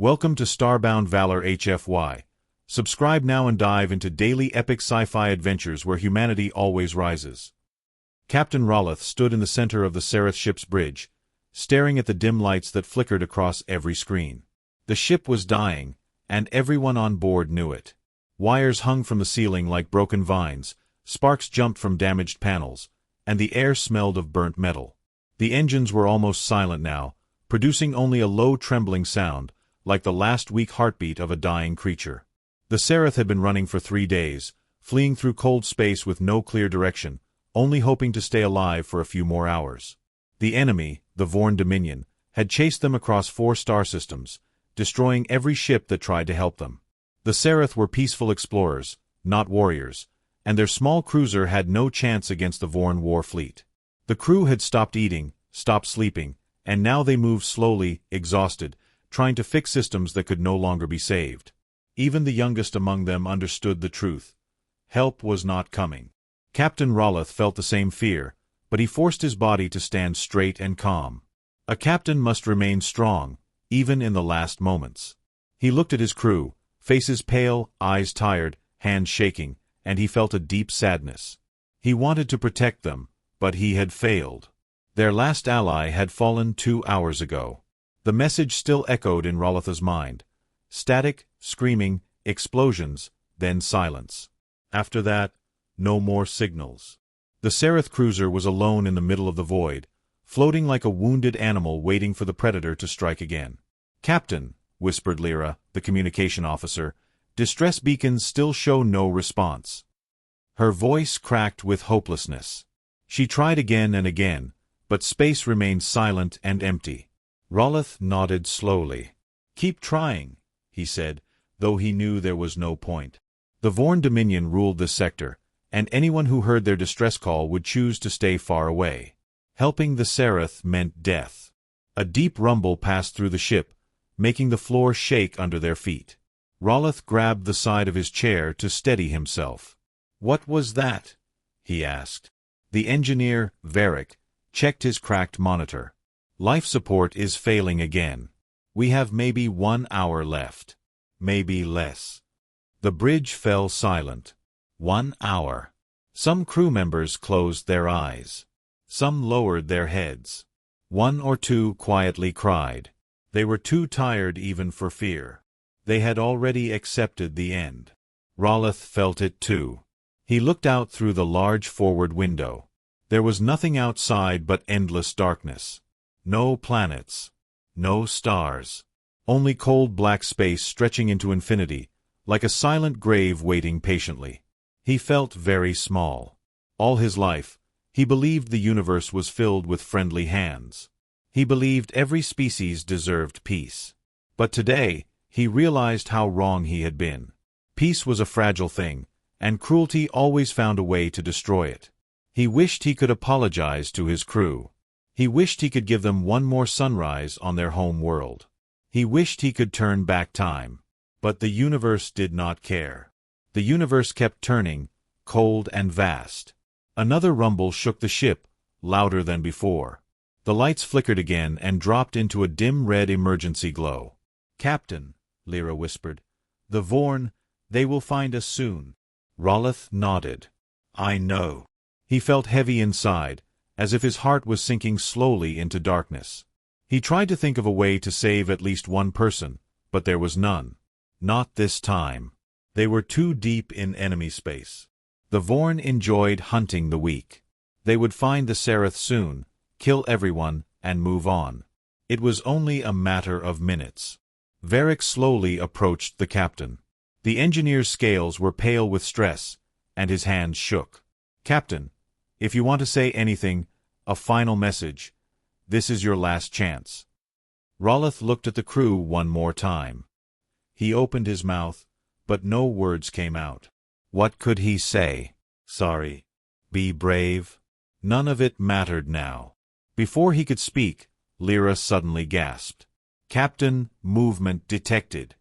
Welcome to Starbound Valor HFY. Subscribe now and dive into daily epic sci-fi adventures where humanity always rises. Captain Rollith stood in the center of the Sereth ship's bridge, staring at the dim lights that flickered across every screen. The ship was dying, and everyone on board knew it. Wires hung from the ceiling like broken vines, sparks jumped from damaged panels, and the air smelled of burnt metal. The engines were almost silent now, producing only a low trembling sound, like the last weak heartbeat of a dying creature. The Sereth had been running for 3 days, fleeing through cold space with no clear direction, only hoping to stay alive for a few more hours. The enemy, the Vorn Dominion, had chased them across 4 star systems, destroying every ship that tried to help them. The Sereth were peaceful explorers, not warriors, and their small cruiser had no chance against the Vorn war fleet. The crew had stopped eating, stopped sleeping, and now they moved slowly, exhausted, trying to fix systems that could no longer be saved. Even the youngest among them understood the truth. Help was not coming. Captain Rollith felt the same fear, but he forced his body to stand straight and calm. A captain must remain strong, even in the last moments. He looked at his crew, faces pale, eyes tired, hands shaking, and he felt a deep sadness. He wanted to protect them, but he had failed. Their last ally had fallen 2 hours ago. The message still echoed in Rollith's mind. Static, screaming, explosions, then silence. After that, no more signals. The Sereth cruiser was alone in the middle of the void, floating like a wounded animal waiting for the predator to strike again. "Captain," whispered Lyra, the communication officer, "distress beacons still show no response." Her voice cracked with hopelessness. She tried again and again, but space remained silent and empty. Rollith nodded slowly. "Keep trying," he said, though he knew there was no point. The Vorn Dominion ruled this sector, and anyone who heard their distress call would choose to stay far away. Helping the Sereth meant death. A deep rumble passed through the ship, making the floor shake under their feet. Rollith grabbed the side of his chair to steady himself. "What was that?" he asked. The engineer, Varric, checked his cracked monitor. "Life support is failing again. We have maybe 1 hour left. Maybe less." The bridge fell silent. 1 hour. Some crew members closed their eyes. Some lowered their heads. 1 or 2 quietly cried. They were too tired even for fear. They had already accepted the end. Rollith felt it too. He looked out through the large forward window. There was nothing outside but endless darkness. No planets. No stars. Only cold black space stretching into infinity, like a silent grave waiting patiently. He felt very small. All his life, he believed the universe was filled with friendly hands. He believed every species deserved peace. But today, he realized how wrong he had been. Peace was a fragile thing, and cruelty always found a way to destroy it. He wished he could apologize to his crew. He wished he could give them one more sunrise on their home world. He wished he could turn back time. But the universe did not care. The universe kept turning, cold and vast. Another rumble shook the ship, louder than before. The lights flickered again and dropped into a dim red emergency glow. "Captain," Lyra whispered, "the Vorn, they will find us soon." Rollith nodded. "I know." He felt heavy inside, as if his heart was sinking slowly into darkness. He tried to think of a way to save at least one person, but there was none. Not this time. They were too deep in enemy space. The Vorn enjoyed hunting the weak. They would find the Sereth soon, kill everyone, and move on. It was only a matter of minutes. Varric slowly approached the captain. The engineer's scales were pale with stress, and his hands shook. "Captain, if you want to say anything, a final message, this is your last chance." Rollith looked at the crew one more time. He opened his mouth, but no words came out. What could he say? Sorry. Be brave? None of it mattered now. Before he could speak, Lyra suddenly gasped. "Captain, movement detected."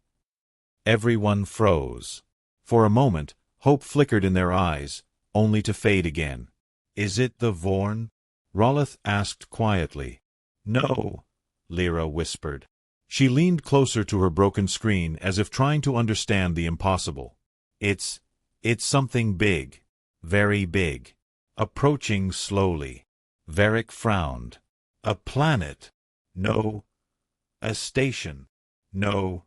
Everyone froze. For a moment, hope flickered in their eyes, only to fade again. "Is it the Vorn?" Rollith asked quietly. "No," Lyra whispered. She leaned closer to her broken screen as if trying to understand the impossible. It's something big. Very big. Approaching slowly. Varric frowned. A planet. No. A station. No.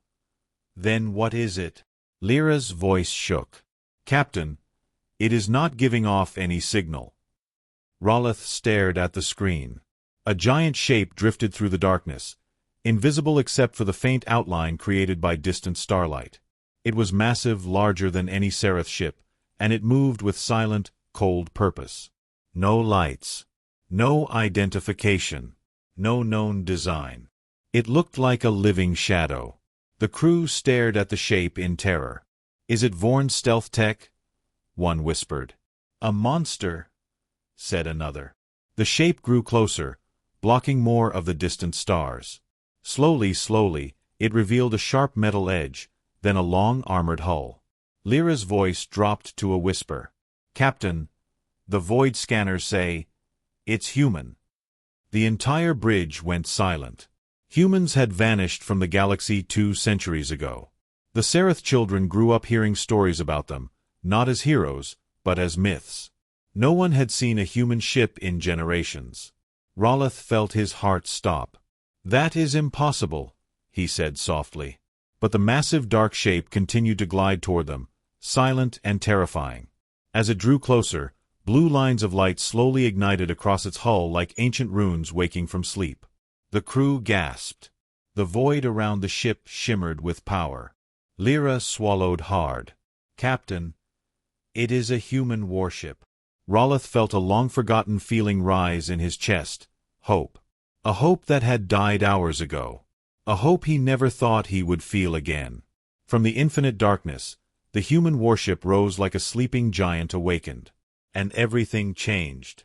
Then what is it? Lyra's voice shook. Captain, it is not giving off any signal. Raloth stared at the screen. A giant shape drifted through the darkness, invisible except for the faint outline created by distant starlight. It was massive, larger than any Seraph ship, and it moved with silent, cold purpose. No lights. No identification. No known design. It looked like a living shadow. The crew stared at the shape in terror. Is it Vorn stealth tech? One whispered. A monster, said another. The shape grew closer, blocking more of the distant stars. Slowly, it revealed a sharp metal edge, then a long armored hull. Lyra's voice dropped to a whisper. Captain, the void scanners say, it's human. The entire bridge went silent. Humans had vanished from the galaxy 2 centuries ago. The Seraph children grew up hearing stories about them, not as heroes, but as myths. No one had seen a human ship in generations. Raloth felt his heart stop. That is impossible, he said softly. But the massive dark shape continued to glide toward them, silent and terrifying. As it drew closer, blue lines of light slowly ignited across its hull like ancient runes waking from sleep. The crew gasped. The void around the ship shimmered with power. Lyra swallowed hard. Captain, it is a human warship. Raloth felt a long-forgotten feeling rise in his chest. Hope. A hope that had died hours ago. A hope he never thought he would feel again. From the infinite darkness, the human warship rose like a sleeping giant awakened. And everything changed.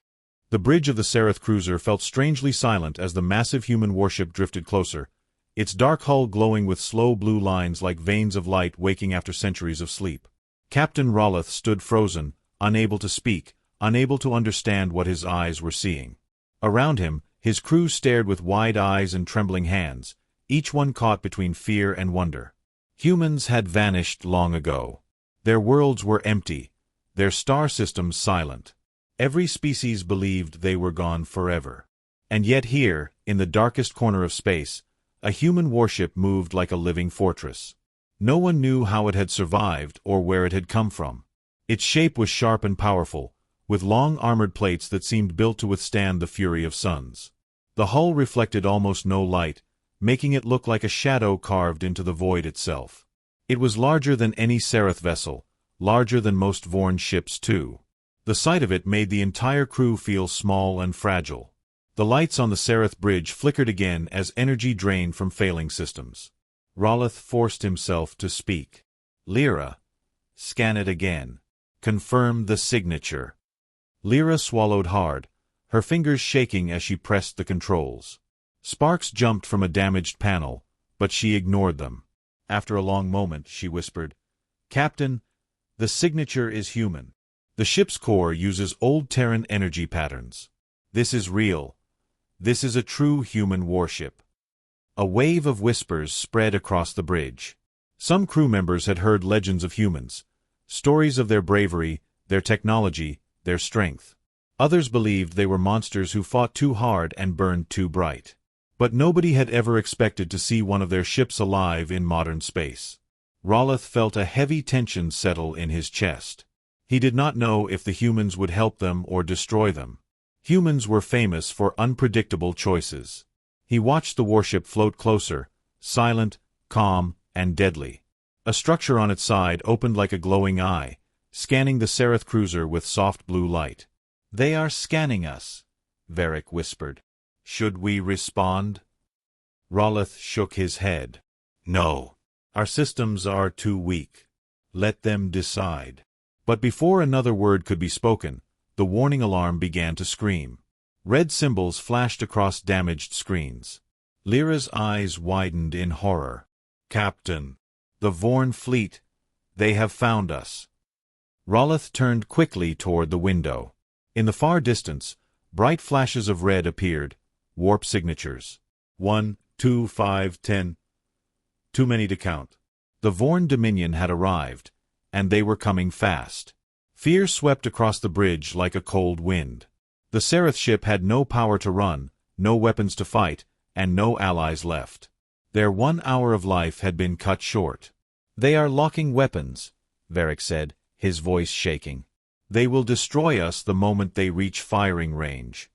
The bridge of the Seraph cruiser felt strangely silent as the massive human warship drifted closer, its dark hull glowing with slow blue lines like veins of light waking after centuries of sleep. Captain Raloth stood frozen, unable to speak, unable to understand what his eyes were seeing. Around him, his crew stared with wide eyes and trembling hands, each one caught between fear and wonder. Humans had vanished long ago. Their worlds were empty, their star systems silent. Every species believed they were gone forever. And yet here, in the darkest corner of space, a human warship moved like a living fortress. No one knew how it had survived or where it had come from. Its shape was sharp and powerful, with long armored plates that seemed built to withstand the fury of suns. The hull reflected almost no light, making it look like a shadow carved into the void itself. It was larger than any Seraph vessel, larger than most Vorn ships too. The sight of it made the entire crew feel small and fragile. The lights on the Seraph bridge flickered again as energy drained from failing systems. Raloth forced himself to speak. Lyra, scan it again. Confirm the signature. Lyra swallowed hard, her fingers shaking as she pressed the controls. Sparks jumped from a damaged panel, but she ignored them. After a long moment, she whispered, Captain, the signature is human. The ship's core uses old Terran energy patterns. This is real. This is a true human warship. A wave of whispers spread across the bridge. Some crew members had heard legends of humans, stories of their bravery, their technology, their strength. Others believed they were monsters who fought too hard and burned too bright. But nobody had ever expected to see one of their ships alive in modern space. Raloth felt a heavy tension settle in his chest. He did not know if the humans would help them or destroy them. Humans were famous for unpredictable choices. He watched the warship float closer, silent, calm, and deadly. A structure on its side opened like a glowing eye, scanning the Seraph cruiser with soft blue light. They are scanning us, Varric whispered. Should we respond? Raloth shook his head. No. Our systems are too weak. Let them decide. But before another word could be spoken, the warning alarm began to scream. Red symbols flashed across damaged screens. Lyra's eyes widened in horror. Captain, the Vorn fleet, they have found us. Raloth turned quickly toward the window. In the far distance, bright flashes of red appeared, warp signatures. 1, 2, 5, 10. Too many to count. The Vorn Dominion had arrived, and they were coming fast. Fear swept across the bridge like a cold wind. The Sereth ship had no power to run, no weapons to fight, and no allies left. Their 1 hour of life had been cut short. "They are locking weapons," Varric said, his voice shaking. "They will destroy us the moment they reach firing range."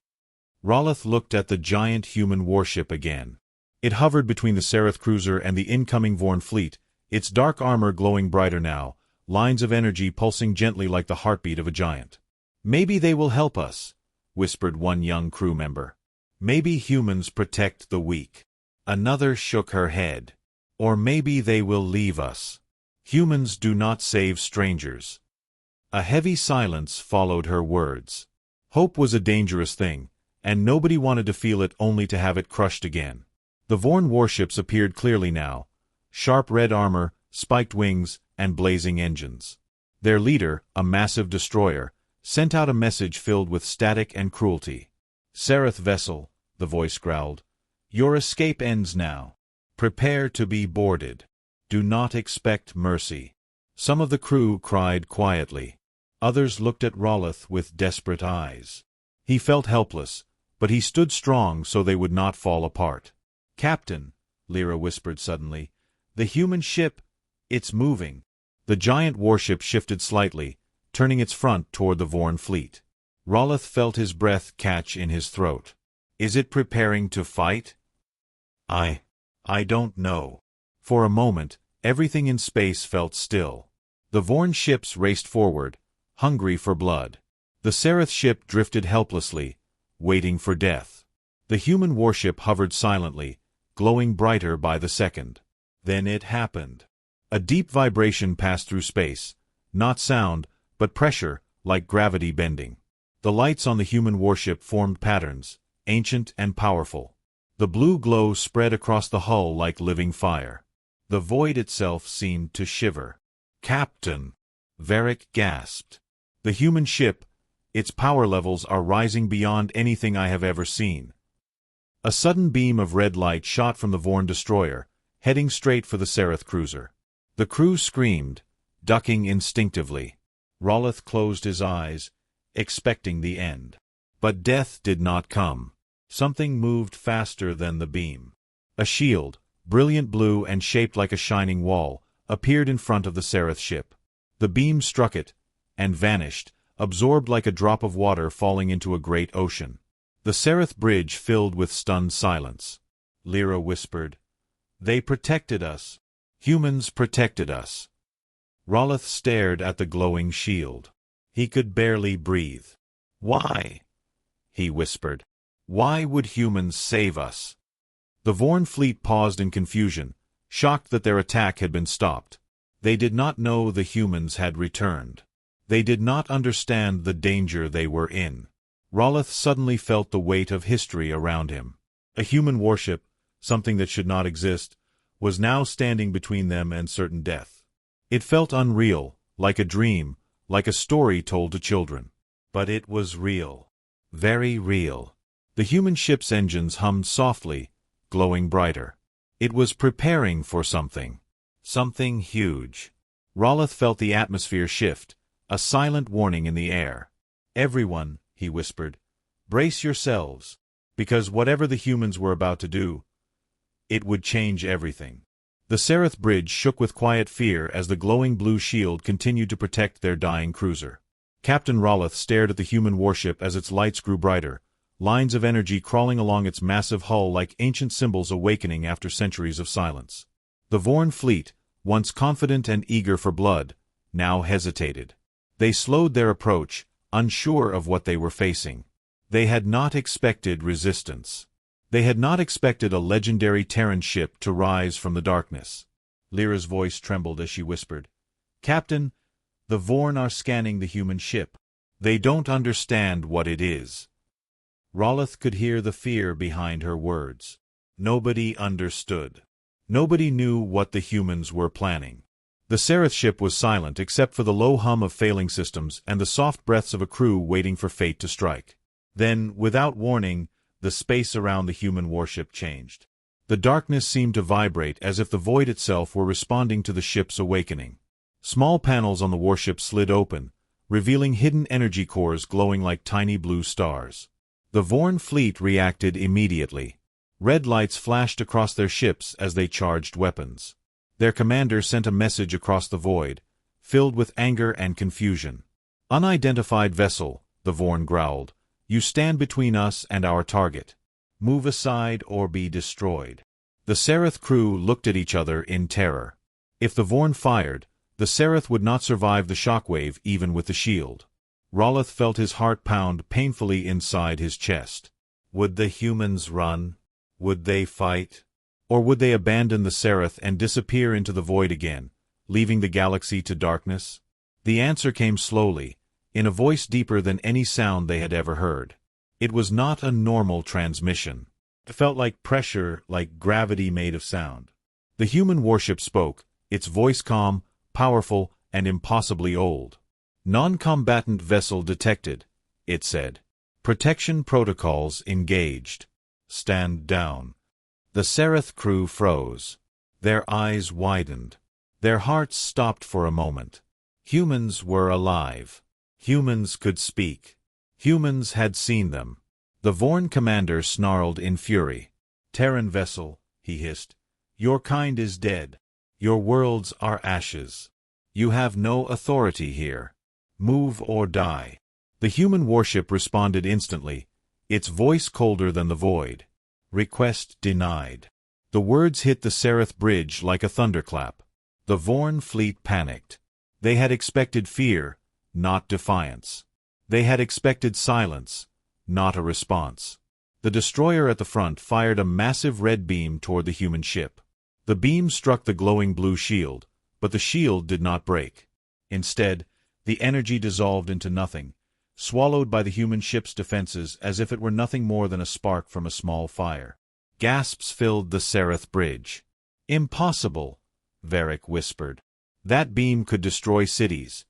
Raloth looked at the giant human warship again. It hovered between the Sereth cruiser and the incoming Vorn fleet, its dark armor glowing brighter now, lines of energy pulsing gently like the heartbeat of a giant. "Maybe they will help us," whispered one young crew member. "Maybe humans protect the weak." Another shook her head. "Or maybe they will leave us. Humans do not save strangers." A heavy silence followed her words. Hope was a dangerous thing, and nobody wanted to feel it only to have it crushed again. The Vorn warships appeared clearly now, sharp red armor, spiked wings, and blazing engines. Their leader, a massive destroyer, sent out a message filled with static and cruelty. "Sereth vessel," the voice growled, "your escape ends now. Prepare to be boarded. Do not expect mercy." Some of the crew cried quietly. Others looked at Raloth with desperate eyes. He felt helpless, but he stood strong so they would not fall apart. "Captain," Lyra whispered suddenly, "the human ship, it's moving." The giant warship shifted slightly, turning its front toward the Vorn fleet. Raloth felt his breath catch in his throat. "Is it preparing to fight?" I don't know." For a moment, everything in space felt still. The Vorn ships raced forward, hungry for blood. The Sereth ship drifted helplessly, waiting for death. The human warship hovered silently, glowing brighter by the second. Then it happened. A deep vibration passed through space, not sound, but pressure, like gravity bending. The lights on the human warship formed patterns, ancient and powerful. The blue glow spread across the hull like living fire. The void itself seemed to shiver. "Captain!" Varric gasped. "The human ship, its power levels are rising beyond anything I have ever seen." A sudden beam of red light shot from the Vorn destroyer, heading straight for the Sereth cruiser. The crew screamed, ducking instinctively. Raloth closed his eyes, expecting the end. But death did not come. Something moved faster than the beam. A shield, brilliant blue and shaped like a shining wall, appeared in front of the Sereth ship. The beam struck it, and vanished, absorbed like a drop of water falling into a great ocean. The Sereth bridge filled with stunned silence. Lyra whispered, "They protected us. Humans protected us." Raloth stared at the glowing shield. He could barely breathe. "Why?" he whispered. "Why would humans save us?" The Vorn fleet paused in confusion, shocked that their attack had been stopped. They did not know the humans had returned. They did not understand the danger they were in. Raloth suddenly felt the weight of history around him. A human warship, something that should not exist, was now standing between them and certain death. It felt unreal, like a dream, like a story told to children. But it was real. Very real. The human ship's engines hummed softly, glowing brighter. It was preparing for something. Something huge. Raloth felt the atmosphere shift, a silent warning in the air. "Everyone," he whispered, "brace yourselves, because whatever the humans were about to do, it would change everything." The Sereth bridge shook with quiet fear as the glowing blue shield continued to protect their dying cruiser. Captain Raloth stared at the human warship as its lights grew brighter, lines of energy crawling along its massive hull like ancient symbols awakening after centuries of silence. The Vorn fleet, once confident and eager for blood, now hesitated. They slowed their approach, unsure of what they were facing. They had not expected resistance. They had not expected a legendary Terran ship to rise from the darkness. Lyra's voice trembled as she whispered, "Captain, the Vorn are scanning the human ship. They don't understand what it is." Raloth could hear the fear behind her words. Nobody understood. Nobody knew what the humans were planning. The Sereth ship was silent except for the low hum of failing systems and the soft breaths of a crew waiting for fate to strike. Then, without warning, the space around the human warship changed. The darkness seemed to vibrate as if the void itself were responding to the ship's awakening. Small panels on the warship slid open, revealing hidden energy cores glowing like tiny blue stars. The Vorn fleet reacted immediately. Red lights flashed across their ships as they charged weapons. Their commander sent a message across the void, filled with anger and confusion. "Unidentified vessel," the Vorn growled. "You stand between us and our target. Move aside or be destroyed." The Seraph crew looked at each other in terror. If the Vorn fired, the Seraph would not survive the shockwave even with the shield. Roloth felt his heart pound painfully inside his chest. Would the humans run? Would they fight? Or would they abandon the Seraph and disappear into the void again, leaving the galaxy to darkness? The answer came slowly, in a voice deeper than any sound they had ever heard. It was not a normal transmission. It felt like pressure, like gravity made of sound. The human warship spoke, its voice calm, powerful, and impossibly old. "Non-combatant vessel detected," it said. "Protection protocols engaged. Stand down." The Seraph crew froze. Their eyes widened. Their hearts stopped for a moment. Humans were alive. Humans could speak. Humans had seen them. The Vorn commander snarled in fury. "Terran vessel," he hissed, "your kind is dead. Your worlds are ashes. You have no authority here. Move or die." The human warship responded instantly, its voice colder than the void. "Request denied." The words hit the Seraph bridge like a thunderclap. The Vorn fleet panicked. They had expected fear, not defiance. They had expected silence, not a response. The destroyer at the front fired a massive red beam toward the human ship. The beam struck the glowing blue shield, but the shield did not break. Instead, the energy dissolved into nothing, swallowed by the human ship's defenses as if it were nothing more than a spark from a small fire. Gasps filled the Seraph bridge. "Impossible," Varric whispered. "That beam could destroy cities."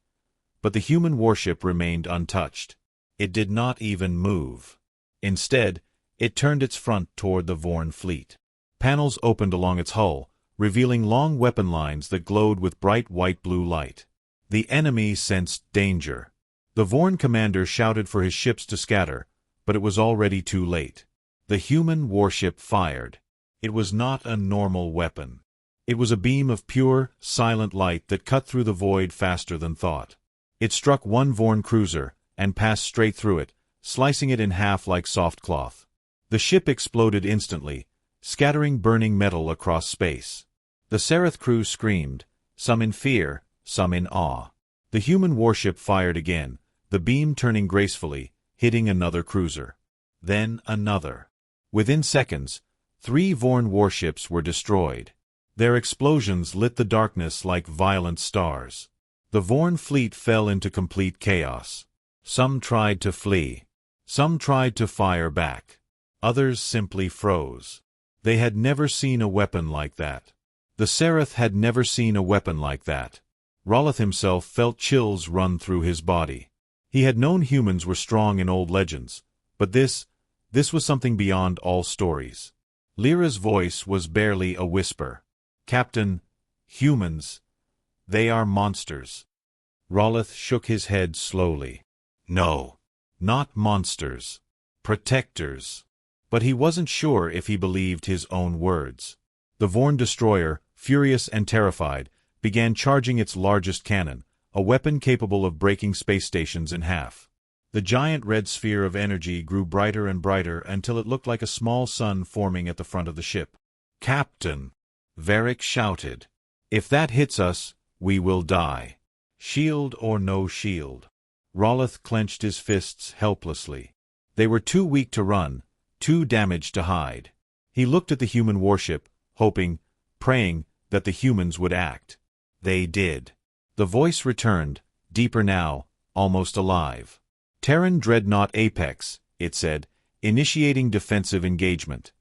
But the human warship remained untouched. It did not even move. Instead, it turned its front toward the Vorn fleet. Panels opened along its hull, revealing long weapon lines that glowed with bright white-blue light. The enemy sensed danger. The Vorn commander shouted for his ships to scatter, but it was already too late. The human warship fired. It was not a normal weapon. It was a beam of pure, silent light that cut through the void faster than thought. It struck one Vorn cruiser and passed straight through it, slicing it in half like soft cloth. The ship exploded instantly, scattering burning metal across space. The Seraph crew screamed, some in fear, some in awe. The human warship fired again, the beam turning gracefully, hitting another cruiser. Then another. Within seconds, 3 Vorn warships were destroyed. Their explosions lit the darkness like violent stars. The Vorn fleet fell into complete chaos. Some tried to flee. Some tried to fire back. Others simply froze. They had never seen a weapon like that. The Seraph had never seen a weapon like that. Roloth himself felt chills run through his body. He had known humans were strong in old legends, but this was something beyond all stories. Lyra's voice was barely a whisper. "Captain, humans, they are monsters." Roloth shook his head slowly. "No, not monsters. Protectors." But he wasn't sure if he believed his own words. The Vorn destroyer, furious and terrified, began charging its largest cannon, a weapon capable of breaking space stations in half. The giant red sphere of energy grew brighter and brighter until it looked like a small sun forming at the front of the ship. "Captain," Varric shouted, "if that hits us, we will die. Shield or no shield." Roloth clenched his fists helplessly. They were too weak to run, too damaged to hide. He looked at the human warship, hoping, praying, that the humans would act. They did. The voice returned, deeper now, almost alive. "Terran Dreadnought Apex," it said, initiating defensive engagement.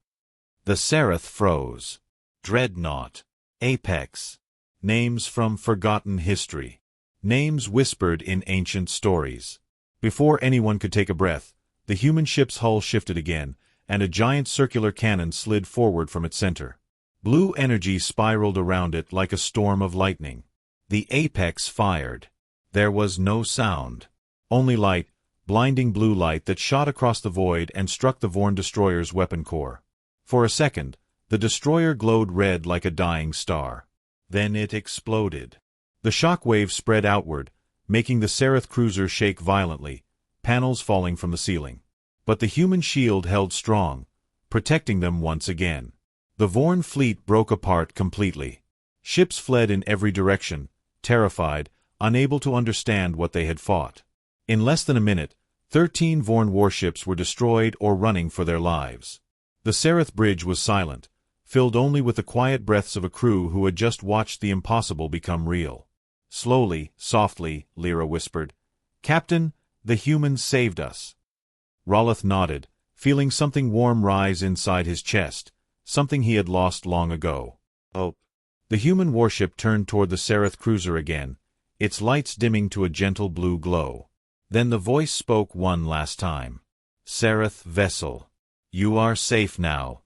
The Seraph froze. Dreadnought. Apex. Names from forgotten history. Names whispered in ancient stories. Before anyone could take a breath, the human ship's hull shifted again, and a giant circular cannon slid forward from its center. Blue energy spiraled around it like a storm of lightning. The apex fired. There was no sound. Only light, blinding blue light that shot across the void and struck the Vorn destroyer's weapon core. For a second, the destroyer glowed red like a dying star. Then it exploded. The shock wave spread outward, making the Seraph cruiser shake violently, panels falling from the ceiling. But the human shield held strong, protecting them once again. The Vorn fleet broke apart completely. Ships fled in every direction, terrified, unable to understand what they had fought. In less than a minute, 13 Vorn warships were destroyed or running for their lives. The Seraph bridge was silent, filled only with the quiet breaths of a crew who had just watched the impossible become real. Slowly, softly, Lyra whispered, "Captain, the humans saved us." Raloth nodded, feeling something warm rise inside his chest, something he had lost long ago. Hope. The human warship turned toward the Seraph cruiser again, its lights dimming to a gentle blue glow. Then the voice spoke one last time. "Seraph vessel. You are safe now."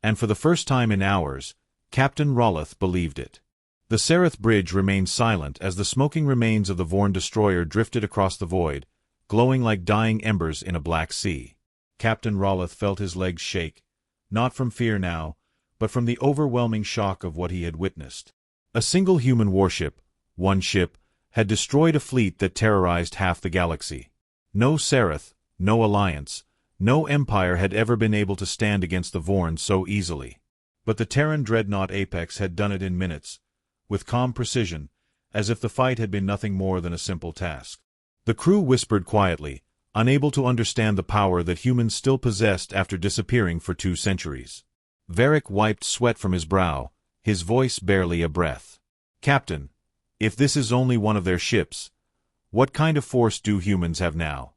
And for the first time in hours, Captain Raloth believed it. The Seraph bridge remained silent as the smoking remains of the Vorn destroyer drifted across the void, glowing like dying embers in a black sea. Captain Raloth felt his legs shake, not from fear now, but from the overwhelming shock of what he had witnessed. A single human warship, one ship, had destroyed a fleet that terrorized half the galaxy. No Seraph, no alliance, no empire had ever been able to stand against the Vorn so easily. But the Terran dreadnought Apex had done it in minutes, with calm precision, as if the fight had been nothing more than a simple task. The crew whispered quietly, unable to understand the power that humans still possessed after disappearing for 2 centuries. Varric wiped sweat from his brow, his voice barely a breath. "Captain, if this is only one of their ships, what kind of force do humans have now?"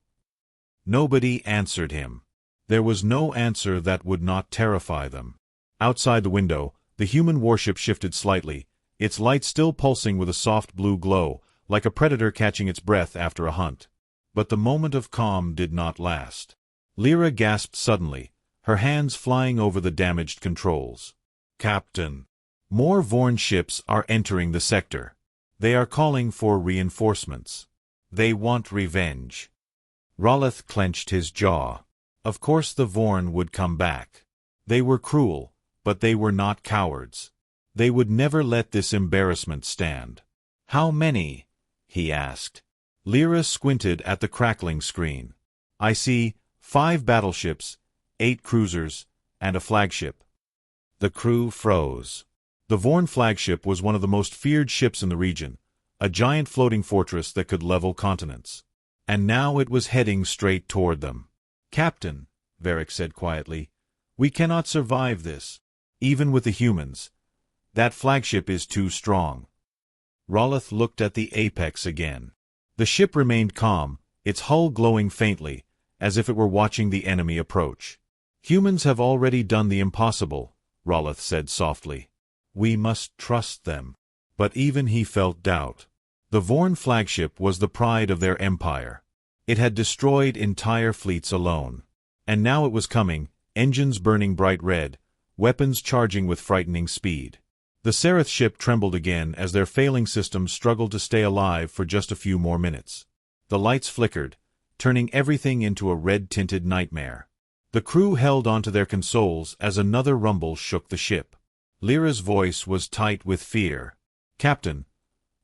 Nobody answered him. There was no answer that would not terrify them. Outside the window, the human warship shifted slightly, its light still pulsing with a soft blue glow, like a predator catching its breath after a hunt. But the moment of calm did not last. Lyra gasped suddenly, her hands flying over the damaged controls. "Captain, more Vorn ships are entering the sector. They are calling for reinforcements. They want revenge." Raloth clenched his jaw. Of course the Vorn would come back. They were cruel, but they were not cowards. They would never let this embarrassment stand. "How many?" he asked. Lyra squinted at the crackling screen. "I see 5 battleships, 8 cruisers, and a flagship." The crew froze. The Vorn flagship was one of the most feared ships in the region, a giant floating fortress that could level continents. And now it was heading straight toward them. "Captain," Varric said quietly, "we cannot survive this. Even with the humans. That flagship is too strong." Raloth looked at the apex again. The ship remained calm, its hull glowing faintly, as if it were watching the enemy approach. "Humans have already done the impossible," Raloth said softly. "We must trust them." But even he felt doubt. The Vorn flagship was the pride of their empire. It had destroyed entire fleets alone. And now it was coming, engines burning bright red, weapons charging with frightening speed. The Seraph ship trembled again as their failing systems struggled to stay alive for just a few more minutes. The lights flickered, turning everything into a red-tinted nightmare. The crew held onto their consoles as another rumble shook the ship. Lyra's voice was tight with fear. "Captain,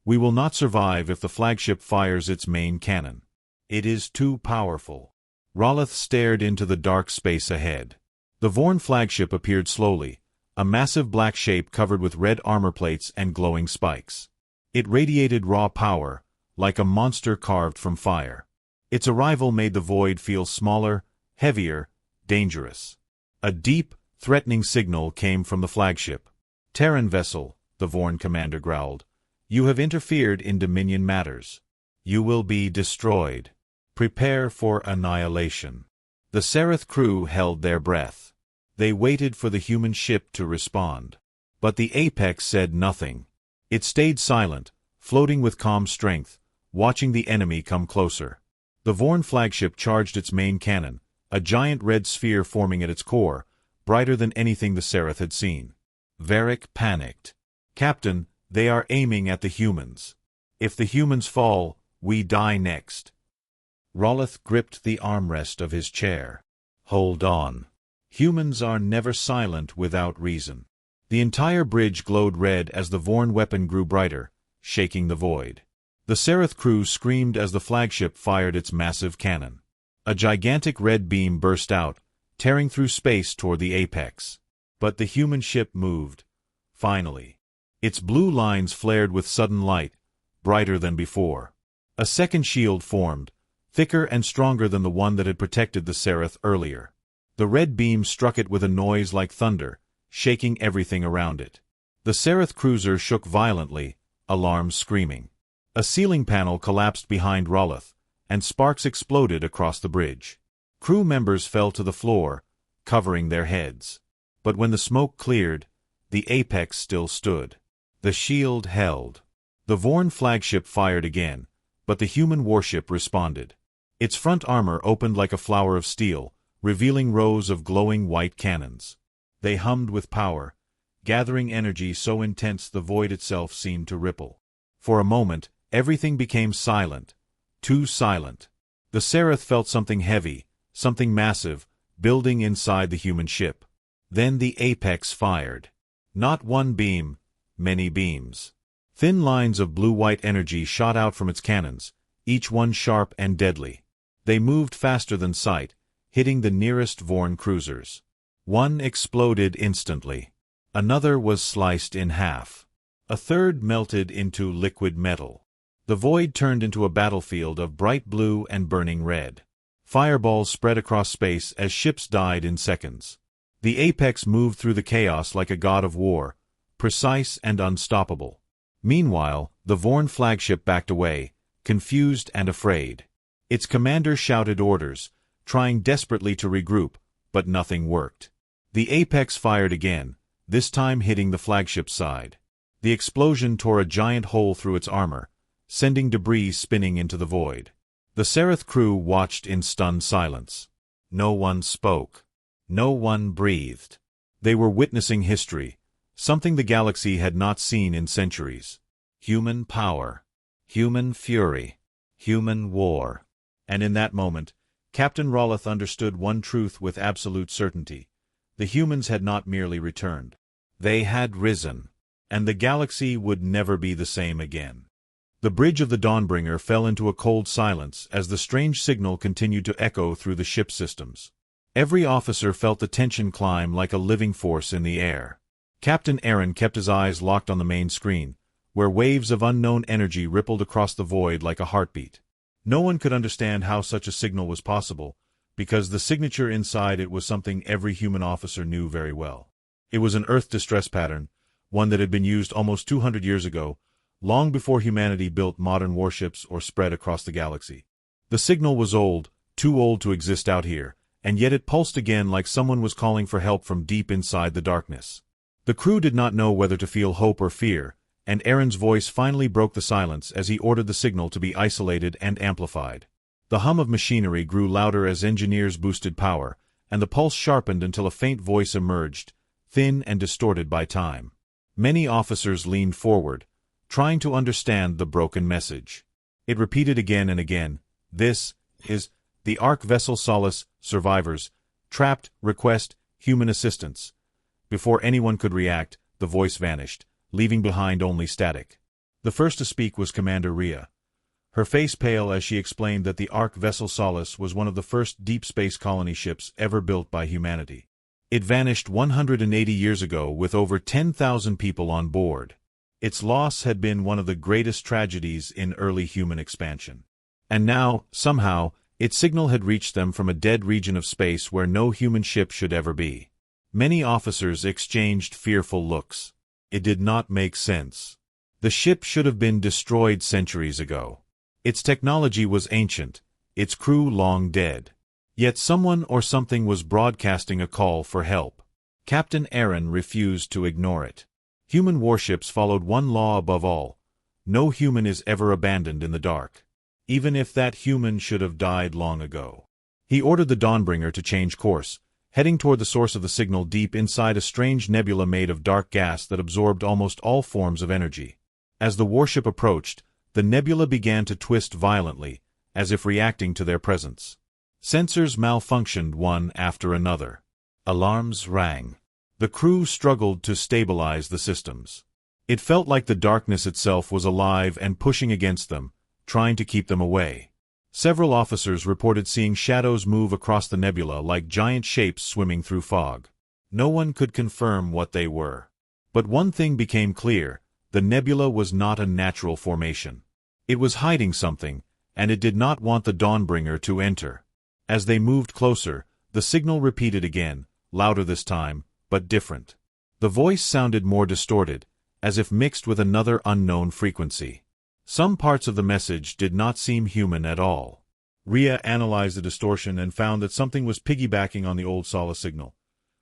we will not survive if the flagship fires its main cannon. It is too powerful." Raloth stared into the dark space ahead. The Vorn flagship appeared slowly, a massive black shape covered with red armor plates and glowing spikes. It radiated raw power, like a monster carved from fire. Its arrival made the void feel smaller, heavier, dangerous. A deep, threatening signal came from the flagship. "Terran vessel," the Vorn commander growled, "you have interfered in Dominion matters. You will be destroyed. Prepare for annihilation." The Seraph crew held their breath. They waited for the human ship to respond. But the apex said nothing. It stayed silent, floating with calm strength, watching the enemy come closer. The Vorn flagship charged its main cannon, a giant red sphere forming at its core, brighter than anything the Seraph had seen. Varric panicked. "Captain, they are aiming at the humans. If the humans fall, we die next." Rollith gripped the armrest of his chair. "Hold on. Humans are never silent without reason." The entire bridge glowed red as the Vorn weapon grew brighter, shaking the void. The Seraph crew screamed as the flagship fired its massive cannon. A gigantic red beam burst out, tearing through space toward the apex. But the human ship moved. Finally. Its blue lines flared with sudden light, brighter than before. A second shield formed, thicker and stronger than the one that had protected the Seraph earlier. The red beam struck it with a noise like thunder, shaking everything around it. The Seraph cruiser shook violently, alarms screaming. A ceiling panel collapsed behind Rollith, and sparks exploded across the bridge. Crew members fell to the floor, covering their heads. But when the smoke cleared, the apex still stood. The shield held. The Vorn flagship fired again, but the human warship responded. Its front armor opened like a flower of steel, revealing rows of glowing white cannons. They hummed with power, gathering energy so intense the void itself seemed to ripple. For a moment, everything became silent, too silent. The Seraph felt something heavy, something massive, building inside the human ship. Then the apex fired. Not one beam, many beams. Thin lines of blue-white energy shot out from its cannons, each one sharp and deadly. They moved faster than sight, hitting the nearest Vorn cruisers. One exploded instantly. Another was sliced in half. A third melted into liquid metal. The void turned into a battlefield of bright blue and burning red. Fireballs spread across space as ships died in seconds. The apex moved through the chaos like a god of war, precise and unstoppable. Meanwhile, the Vorn flagship backed away, confused and afraid. Its commander shouted orders, trying desperately to regroup, but nothing worked. The apex fired again, this time hitting the flagship's side. The explosion tore a giant hole through its armor, sending debris spinning into the void. The Seraph crew watched in stunned silence. No one spoke. No one breathed. They were witnessing history, something the galaxy had not seen in centuries. Human power. Human fury. Human war. And in that moment, Captain Rollith understood one truth with absolute certainty. The humans had not merely returned. They had risen. And the galaxy would never be the same again. The bridge of the Dawnbringer fell into a cold silence as the strange signal continued to echo through the ship systems. Every officer felt the tension climb like a living force in the air. Captain Aaron kept his eyes locked on the main screen, where waves of unknown energy rippled across the void like a heartbeat. No one could understand how such a signal was possible, because the signature inside it was something every human officer knew very well. It was an Earth distress pattern, one that had been used almost 200 years ago, long before humanity built modern warships or spread across the galaxy. The signal was old, too old to exist out here, and yet it pulsed again like someone was calling for help from deep inside the darkness. The crew did not know whether to feel hope or fear, and Aaron's voice finally broke the silence as he ordered the signal to be isolated and amplified. The hum of machinery grew louder as engineers boosted power, and the pulse sharpened until a faint voice emerged, thin and distorted by time. Many officers leaned forward, trying to understand the broken message. It repeated again and again, "This is the Ark vessel Solace, survivors, trapped, request, human assistance." Before anyone could react, the voice vanished, leaving behind only static. The first to speak was Commander Rhea. Her face pale as she explained that the Ark vessel Solace was one of the first deep space colony ships ever built by humanity. It vanished 180 years ago with over 10,000 people on board. Its loss had been one of the greatest tragedies in early human expansion. And now, somehow, its signal had reached them from a dead region of space where no human ship should ever be. Many officers exchanged fearful looks. It did not make sense. The ship should have been destroyed centuries ago. Its technology was ancient, its crew long dead. Yet someone or something was broadcasting a call for help. Captain Aaron refused to ignore it. Human warships followed one law above all: no human is ever abandoned in the dark, even if that human should have died long ago. He ordered the Dawnbringer to change course, heading toward the source of the signal deep inside a strange nebula made of dark gas that absorbed almost all forms of energy. As the warship approached, the nebula began to twist violently, as if reacting to their presence. Sensors malfunctioned one after another. Alarms rang. The crew struggled to stabilize the systems. It felt like the darkness itself was alive and pushing against them, trying to keep them away. Several officers reported seeing shadows move across the nebula like giant shapes swimming through fog. No one could confirm what they were. But one thing became clear: the nebula was not a natural formation. It was hiding something, and it did not want the Dawnbringer to enter. As they moved closer, the signal repeated again, louder this time, but different. The voice sounded more distorted, as if mixed with another unknown frequency. Some parts of the message did not seem human at all. Rhea analyzed the distortion and found that something was piggybacking on the old Solace signal,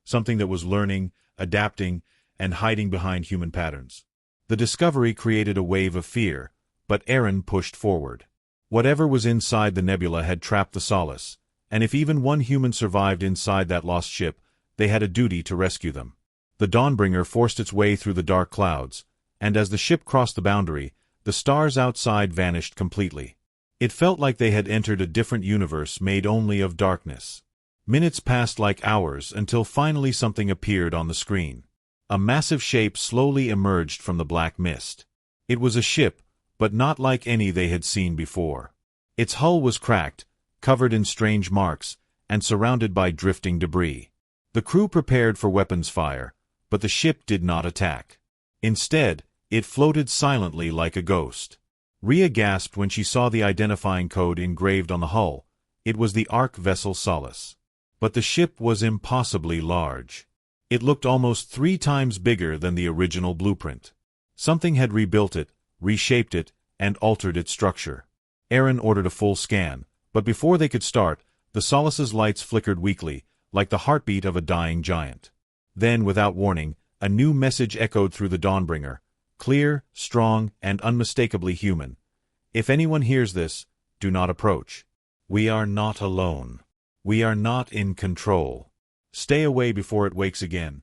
something that was learning, adapting, and hiding behind human patterns. The discovery created a wave of fear, but Aaron pushed forward. Whatever was inside the nebula had trapped the Solace, and if even one human survived inside that lost ship, they had a duty to rescue them. The Dawnbringer forced its way through the dark clouds, and as the ship crossed the boundary, the stars outside vanished completely. It felt like they had entered a different universe made only of darkness. Minutes passed like hours until finally something appeared on the screen. A massive shape slowly emerged from the black mist. It was a ship, but not like any they had seen before. Its hull was cracked, covered in strange marks, and surrounded by drifting debris. The crew prepared for weapons fire, but the ship did not attack. Instead, it floated silently like a ghost. Rhea gasped when she saw the identifying code engraved on the hull. It was the Ark vessel Solace. But the ship was impossibly large. It looked almost 3 times bigger than the original blueprint. Something had rebuilt it, reshaped it, and altered its structure. Aaron ordered a full scan, but before they could start, the Solace's lights flickered weakly, like the heartbeat of a dying giant. Then, without warning, a new message echoed through the Dawnbringer. Clear, strong, and unmistakably human. If anyone hears this, do not approach. We are not alone. We are not in control. Stay away before it wakes again.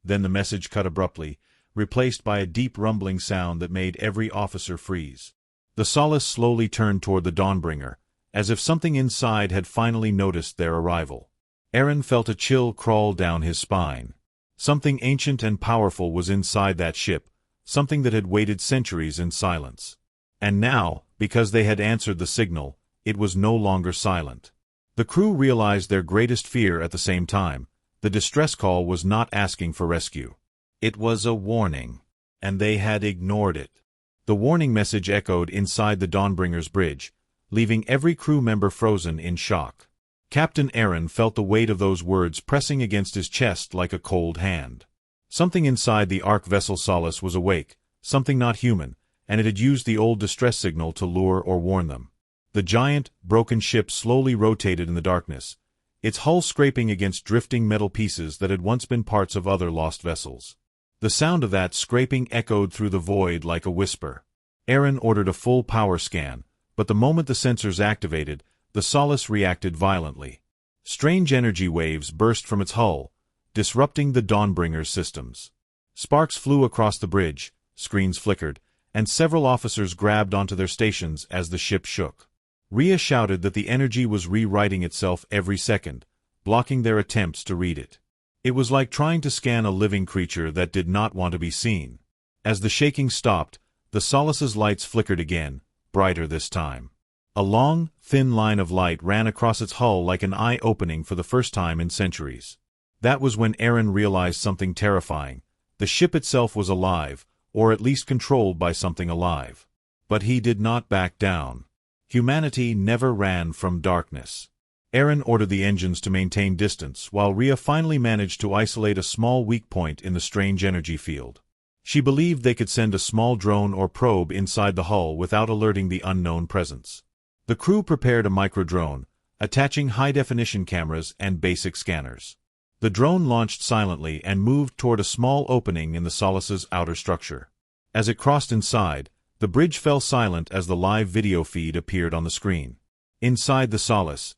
Then the message cut abruptly, replaced by a deep rumbling sound that made every officer freeze. The Solace slowly turned toward the Dawnbringer, as if something inside had finally noticed their arrival. Aaron felt a chill crawl down his spine. Something ancient and powerful was inside that ship, something that had waited centuries in silence. And now, because they had answered the signal, it was no longer silent. The crew realized their greatest fear at the same time. The distress call was not asking for rescue. It was a warning, and they had ignored it. The warning message echoed inside the Dawnbringer's bridge, leaving every crew member frozen in shock. Captain Aaron felt the weight of those words pressing against his chest like a cold hand. Something inside the Ark vessel Solace was awake, something not human, and it had used the old distress signal to lure or warn them. The giant, broken ship slowly rotated in the darkness, its hull scraping against drifting metal pieces that had once been parts of other lost vessels. The sound of that scraping echoed through the void like a whisper. Aaron ordered a full power scan, but the moment the sensors activated, the Solace reacted violently. Strange energy waves burst from its hull, disrupting the Dawnbringer's systems. Sparks flew across the bridge, screens flickered, and several officers grabbed onto their stations as the ship shook. Rhea shouted that the energy was rewriting itself every second, blocking their attempts to read it. It was like trying to scan a living creature that did not want to be seen. As the shaking stopped, the Solace's lights flickered again, brighter this time. A long, thin line of light ran across its hull like an eye opening for the first time in centuries. That was when Aaron realized something terrifying. The ship itself was alive, or at least controlled by something alive. But he did not back down. Humanity never ran from darkness. Aaron ordered the engines to maintain distance, while Rhea finally managed to isolate a small weak point in the strange energy field. She believed they could send a small drone or probe inside the hull without alerting the unknown presence. The crew prepared a micro-drone, attaching high-definition cameras and basic scanners. The drone launched silently and moved toward a small opening in the Solace's outer structure. As it crossed inside, the bridge fell silent as the live video feed appeared on the screen. Inside the Solace,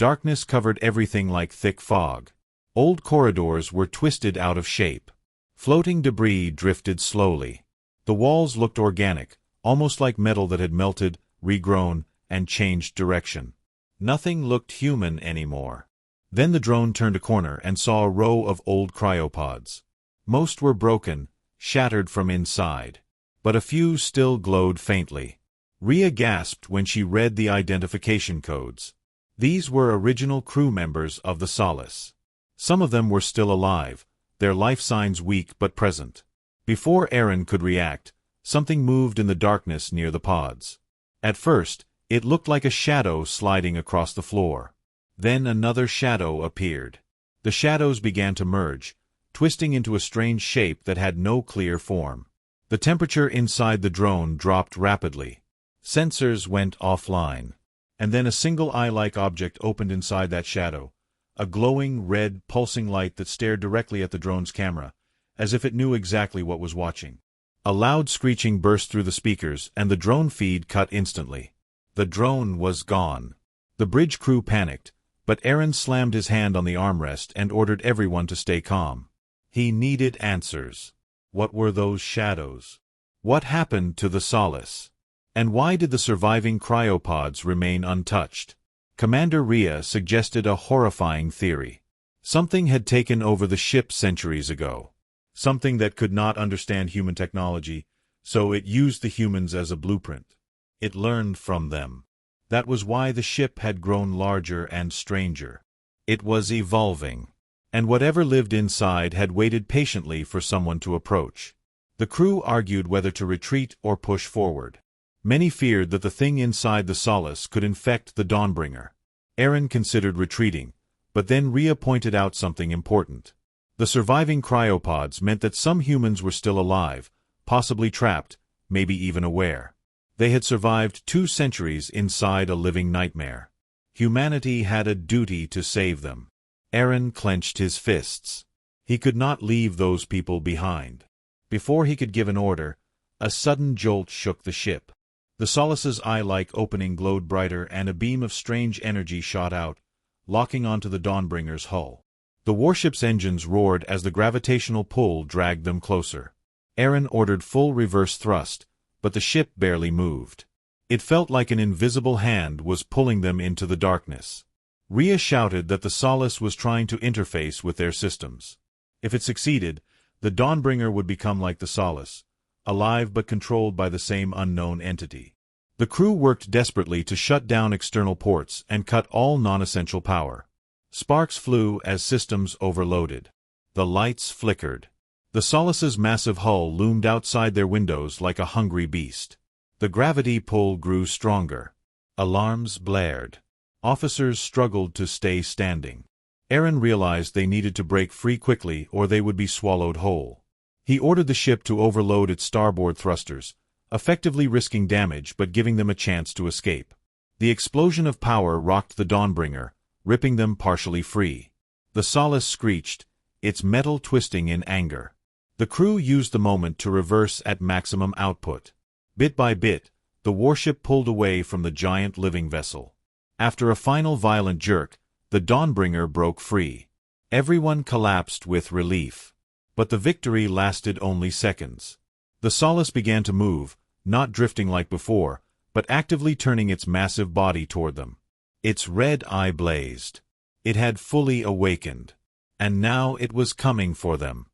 Darkness covered everything like thick fog. Old corridors were twisted out of shape. Floating debris drifted slowly. The walls looked organic, almost like metal that had melted, regrown, and changed direction. Nothing looked human anymore. Then the drone turned a corner and saw a row of old cryopods. Most were broken, shattered from inside. But a few still glowed faintly. Rhea gasped when she read the identification codes. These were original crew members of the Solace. Some of them were still alive, their life signs weak but present. Before Aaron could react, something moved in the darkness near the pods. At first, it looked like a shadow sliding across the floor. Then another shadow appeared. The shadows began to merge, twisting into a strange shape that had no clear form. The temperature inside the drone dropped rapidly. Sensors went offline. And then a single eye-like object opened inside that shadow, a glowing, red, pulsing light that stared directly at the drone's camera, as if it knew exactly what was watching. A loud screeching burst through the speakers, and the drone feed cut instantly. The drone was gone. The bridge crew panicked, but Aaron slammed his hand on the armrest and ordered everyone to stay calm. He needed answers. What were those shadows? What happened to the Solace? And why did the surviving cryopods remain untouched? Commander Rhea suggested a horrifying theory. Something had taken over the ship centuries ago. Something that could not understand human technology, so it used the humans as a blueprint. It learned from them. That was why the ship had grown larger and stranger. It was evolving. And whatever lived inside had waited patiently for someone to approach. The crew argued whether to retreat or push forward. Many feared that the thing inside the Solace could infect the Dawnbringer. Aaron considered retreating, but then Rhea pointed out something important. The surviving cryopods meant that some humans were still alive, possibly trapped, maybe even aware. They had survived 2 centuries inside a living nightmare. Humanity had a duty to save them. Aaron clenched his fists. He could not leave those people behind. Before he could give an order, a sudden jolt shook the ship. The Solace's eye-like opening glowed brighter and a beam of strange energy shot out, locking onto the Dawnbringer's hull. The warship's engines roared as the gravitational pull dragged them closer. Aaron ordered full reverse thrust, but the ship barely moved. It felt like an invisible hand was pulling them into the darkness. Rhea shouted that the Solace was trying to interface with their systems. If it succeeded, the Dawnbringer would become like the Solace, alive but controlled by the same unknown entity. The crew worked desperately to shut down external ports and cut all non-essential power. Sparks flew as systems overloaded. The lights flickered. The Solace's massive hull loomed outside their windows like a hungry beast. The gravity pull grew stronger. Alarms blared. Officers struggled to stay standing. Aaron realized they needed to break free quickly or they would be swallowed whole. He ordered the ship to overload its starboard thrusters, effectively risking damage but giving them a chance to escape. The explosion of power rocked the Dawnbringer, ripping them partially free. The Solace screeched, its metal twisting in anger. The crew used the moment to reverse at maximum output. Bit by bit, the warship pulled away from the giant living vessel. After a final violent jerk, the Dawnbringer broke free. Everyone collapsed with relief. But the victory lasted only seconds. The Solace began to move, not drifting like before, but actively turning its massive body toward them. Its red eye blazed. It had fully awakened. And now it was coming for them.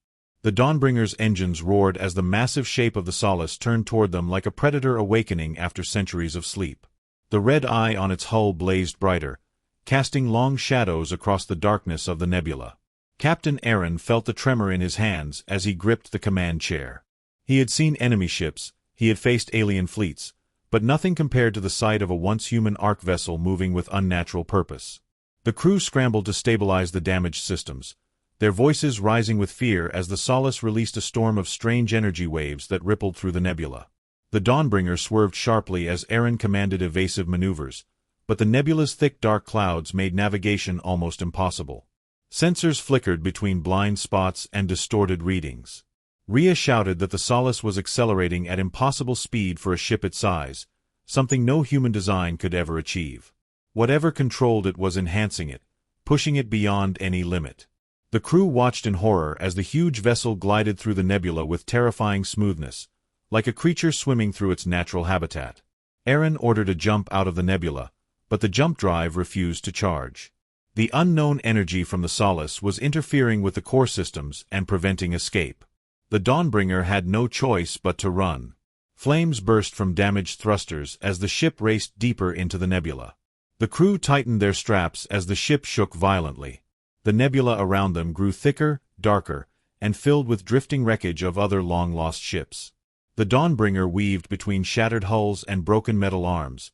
The Dawnbringer's engines roared as the massive shape of the Solace turned toward them like a predator awakening after centuries of sleep. The red eye on its hull blazed brighter, casting long shadows across the darkness of the nebula. Captain Aaron felt the tremor in his hands as he gripped the command chair. He had seen enemy ships, he had faced alien fleets, but nothing compared to the sight of a once-human ark vessel moving with unnatural purpose. The crew scrambled to stabilize the damaged systems, their voices rising with fear as the Solace released a storm of strange energy waves that rippled through the nebula. The Dawnbringer swerved sharply as Aaron commanded evasive maneuvers, but the nebula's thick dark clouds made navigation almost impossible. Sensors flickered between blind spots and distorted readings. Rhea shouted that the Solace was accelerating at impossible speed for a ship its size, something no human design could ever achieve. Whatever controlled it was enhancing it, pushing it beyond any limit. The crew watched in horror as the huge vessel glided through the nebula with terrifying smoothness, like a creature swimming through its natural habitat. Aaron ordered a jump out of the nebula, but the jump drive refused to charge. The unknown energy from the Solace was interfering with the core systems and preventing escape. The Dawnbringer had no choice but to run. Flames burst from damaged thrusters as the ship raced deeper into the nebula. The crew tightened their straps as the ship shook violently. The nebula around them grew thicker, darker, and filled with drifting wreckage of other long-lost ships. The Dawnbringer weaved between shattered hulls and broken metal arms,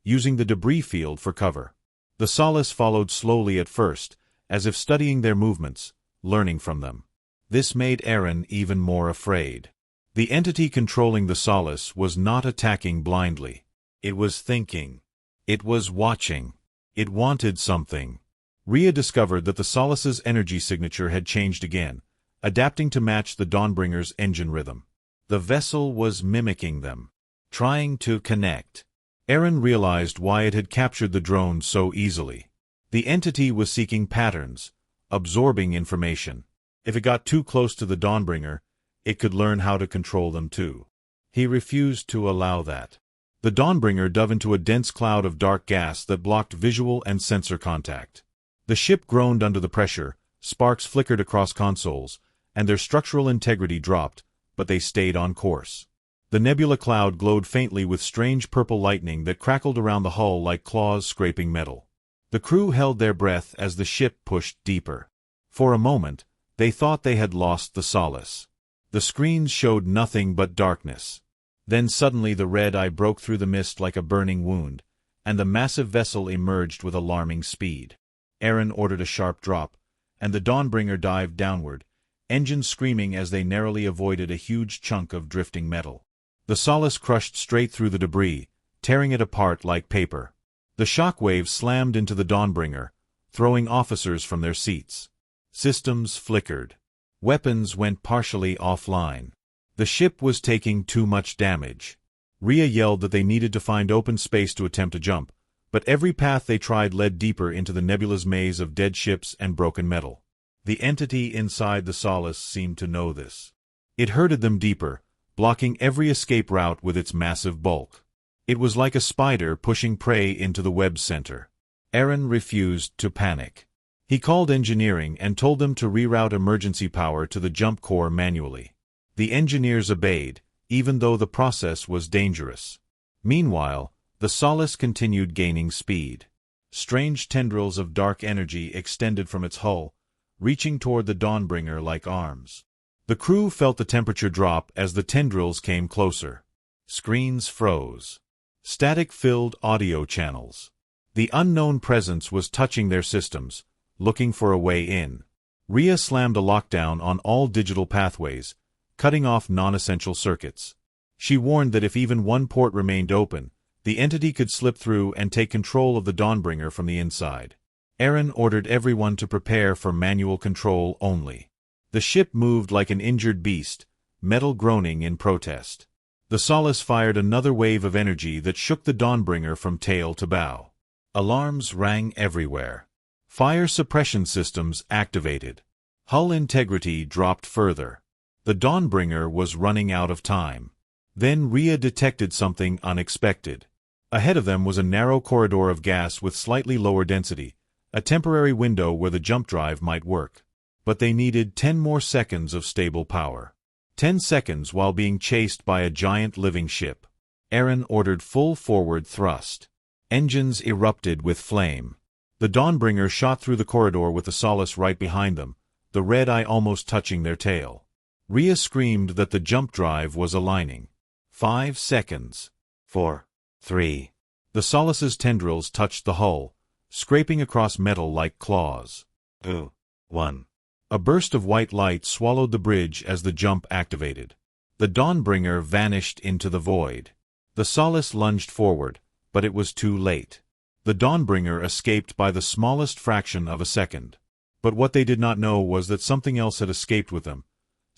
using the debris field for cover. The Solace followed slowly at first, as if studying their movements, learning from them. This made Aaron even more afraid. The entity controlling the Solace was not attacking blindly. It was thinking. It was watching. It wanted something. Rhea discovered that the Solace's energy signature had changed again, adapting to match the Dawnbringer's engine rhythm. The vessel was mimicking them, trying to connect. Aaron realized why it had captured the drone so easily. The entity was seeking patterns, absorbing information. If it got too close to the Dawnbringer, it could learn how to control them too. He refused to allow that. The Dawnbringer dove into a dense cloud of dark gas that blocked visual and sensor contact. The ship groaned under the pressure, sparks flickered across consoles, and their structural integrity dropped, but they stayed on course. The nebula cloud glowed faintly with strange purple lightning that crackled around the hull like claws scraping metal. The crew held their breath as the ship pushed deeper. For a moment, they thought they had lost the Solace. The screens showed nothing but darkness. Then suddenly the red eye broke through the mist like a burning wound, and the massive vessel emerged with alarming speed. Aaron ordered a sharp drop, and the Dawnbringer dived downward, engines screaming as they narrowly avoided a huge chunk of drifting metal. The Solace crushed straight through the debris, tearing it apart like paper. The shock waves slammed into the Dawnbringer, throwing officers from their seats. Systems flickered. Weapons went partially offline. The ship was taking too much damage. Rhea yelled that they needed to find open space to attempt a jump, but every path they tried led deeper into the nebula's maze of dead ships and broken metal. The entity inside the Solace seemed to know this. It herded them deeper, blocking every escape route with its massive bulk. It was like a spider pushing prey into the web's center. Aaron refused to panic. He called engineering and told them to reroute emergency power to the jump core manually. The engineers obeyed, even though the process was dangerous. Meanwhile, the Solace continued gaining speed. Strange tendrils of dark energy extended from its hull, reaching toward the Dawnbringer like arms. The crew felt the temperature drop as the tendrils came closer. Screens froze. Static filled audio channels. The unknown presence was touching their systems, looking for a way in. Rhea slammed a lockdown on all digital pathways, cutting off non-essential circuits. She warned that if even one port remained open, the entity could slip through and take control of the Dawnbringer from the inside. Aaron ordered everyone to prepare for manual control only. The ship moved like an injured beast, metal groaning in protest. The Solace fired another wave of energy that shook the Dawnbringer from tail to bow. Alarms rang everywhere. Fire suppression systems activated. Hull integrity dropped further. The Dawnbringer was running out of time. Then Rhea detected something unexpected. Ahead of them was a narrow corridor of gas with slightly lower density, a temporary window where the jump drive might work. But they needed 10 more seconds of stable power. 10 seconds while being chased by a giant living ship. Aaron ordered full forward thrust. Engines erupted with flame. The Dawnbringer shot through the corridor with the Solace right behind them, the red eye almost touching their tail. Rhea screamed that the jump drive was aligning. 5 seconds. 4. 3. The Solace's tendrils touched the hull, scraping across metal like claws. 2. 1. A burst of white light swallowed the bridge as the jump activated. The Dawnbringer vanished into the void. The Solace lunged forward, but it was too late. The Dawnbringer escaped by the smallest fraction of a second. But what they did not know was that something else had escaped with them,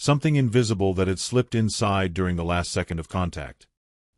something invisible that had slipped inside during the last second of contact.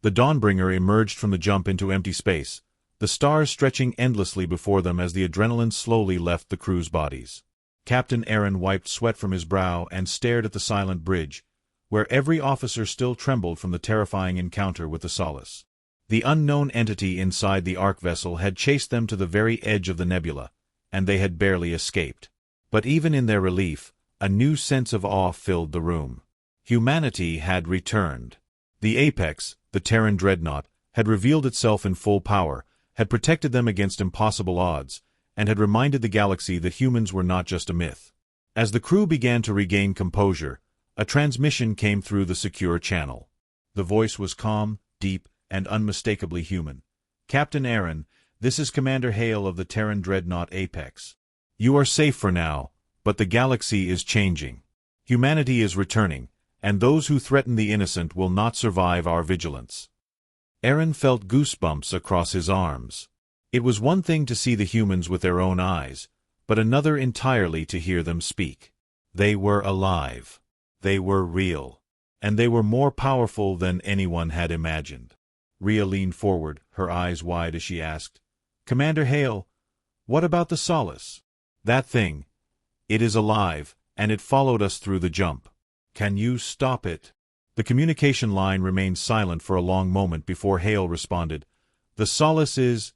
The Dawnbringer emerged from the jump into empty space, the stars stretching endlessly before them as the adrenaline slowly left the crew's bodies. Captain Aaron wiped sweat from his brow and stared at the silent bridge, where every officer still trembled from the terrifying encounter with the Solace. The unknown entity inside the Ark vessel had chased them to the very edge of the nebula, and they had barely escaped. But even in their relief, a new sense of awe filled the room. Humanity had returned. The Apex, the Terran dreadnought, had revealed itself in full power, had protected them against impossible odds, and had reminded the galaxy that humans were not just a myth. As the crew began to regain composure, a transmission came through the secure channel. The voice was calm, deep, and unmistakably human. "Captain Aaron, this is Commander Hale of the Terran dreadnought Apex. You are safe for now, but the galaxy is changing. Humanity is returning, and those who threaten the innocent will not survive our vigilance." Aaron felt goosebumps across his arms. It was one thing to see the humans with their own eyes, but another entirely to hear them speak. They were alive. They were real. And they were more powerful than anyone had imagined. Rhea leaned forward, her eyes wide as she asked, "Commander Hale, what about the Solace?" "That thing. It is alive, and it followed us through the jump. Can you stop it?" The communication line remained silent for a long moment before Hale responded, "The Solace is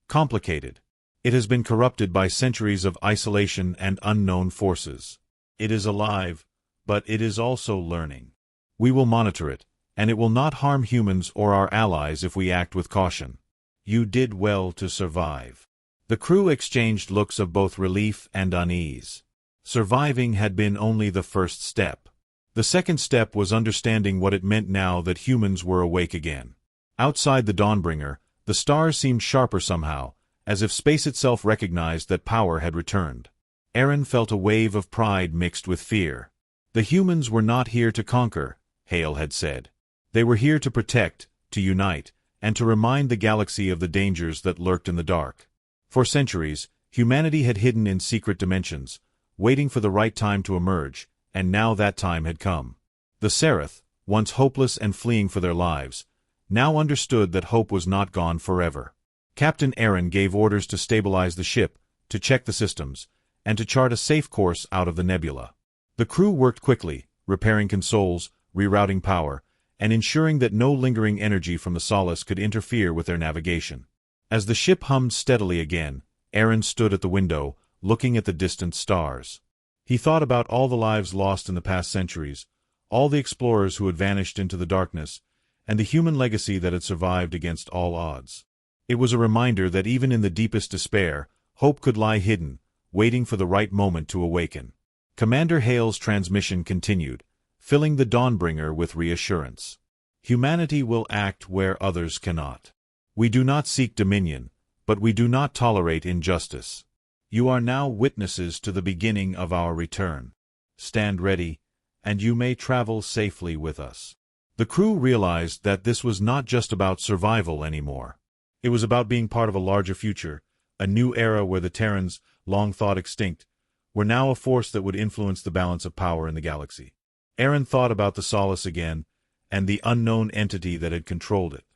complicated. It has been corrupted by centuries of isolation and unknown forces. It is alive, but it is also learning. We will monitor it, and it will not harm humans or our allies if we act with caution. You did well to survive." The crew exchanged looks of both relief and unease. Surviving had been only the first step. The second step was understanding what it meant now that humans were awake again. Outside the Dawnbringer, the stars seemed sharper somehow, as if space itself recognized that power had returned. Aaron felt a wave of pride mixed with fear. The humans were not here to conquer, Hale had said. They were here to protect, to unite, and to remind the galaxy of the dangers that lurked in the dark. For centuries, humanity had hidden in secret dimensions, waiting for the right time to emerge, and now that time had come. The Seraph, once hopeless and fleeing for their lives, now understood that hope was not gone forever. Captain Aaron gave orders to stabilize the ship, to check the systems, and to chart a safe course out of the nebula. The crew worked quickly, repairing consoles, rerouting power, and ensuring that no lingering energy from the Solace could interfere with their navigation. As the ship hummed steadily again, Aaron stood at the window, looking at the distant stars. He thought about all the lives lost in the past centuries, all the explorers who had vanished into the darkness, and the human legacy that had survived against all odds. It was a reminder that even in the deepest despair, hope could lie hidden, waiting for the right moment to awaken. Commander Hale's transmission continued, filling the Dawnbringer with reassurance. Humanity will act where others cannot. We do not seek dominion, but we do not tolerate injustice. You are now witnesses to the beginning of our return. Stand ready, and you may travel safely with us. The crew realized that this was not just about survival anymore. It was about being part of a larger future, a new era where the Terrans, long thought extinct, were now a force that would influence the balance of power in the galaxy. Aaron thought about the Solace again, and the unknown entity that had controlled it.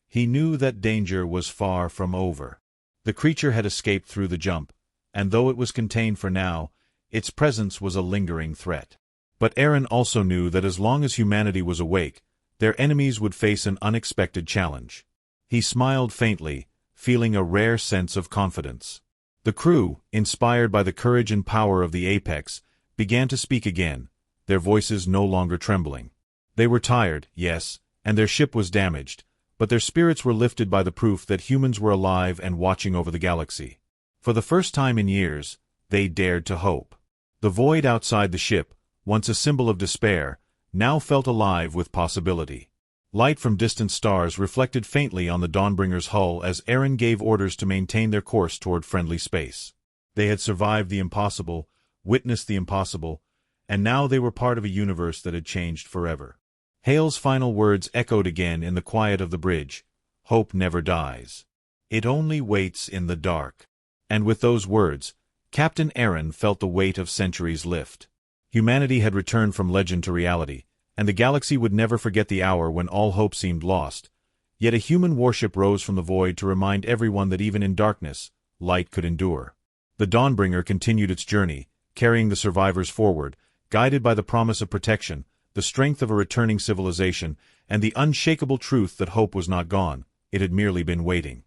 He knew that danger was far from over. The creature had escaped through the jump, and though it was contained for now, its presence was a lingering threat. But Aaron also knew that as long as humanity was awake, their enemies would face an unexpected challenge. He smiled faintly, feeling a rare sense of confidence. The crew, inspired by the courage and power of the Apex, began to speak again, their voices no longer trembling. They were tired, yes, and their ship was damaged, but their spirits were lifted by the proof that humans were alive and watching over the galaxy. For the first time in years, they dared to hope. The void outside the ship, once a symbol of despair, now felt alive with possibility. Light from distant stars reflected faintly on the Dawnbringer's hull as Aaron gave orders to maintain their course toward friendly space. They had survived the impossible, witnessed the impossible, and now they were part of a universe that had changed forever. Hale's final words echoed again in the quiet of the bridge. Hope never dies. It only waits in the dark. And with those words, Captain Aaron felt the weight of centuries lift. Humanity had returned from legend to reality, and the galaxy would never forget the hour when all hope seemed lost, Yet a human warship rose from the void to remind everyone that even in darkness, light could endure. The Dawnbringer continued its journey, carrying the survivors forward, guided by the promise of protection, the strength of a returning civilization, and the unshakable truth that hope was not gone, it had merely been waiting.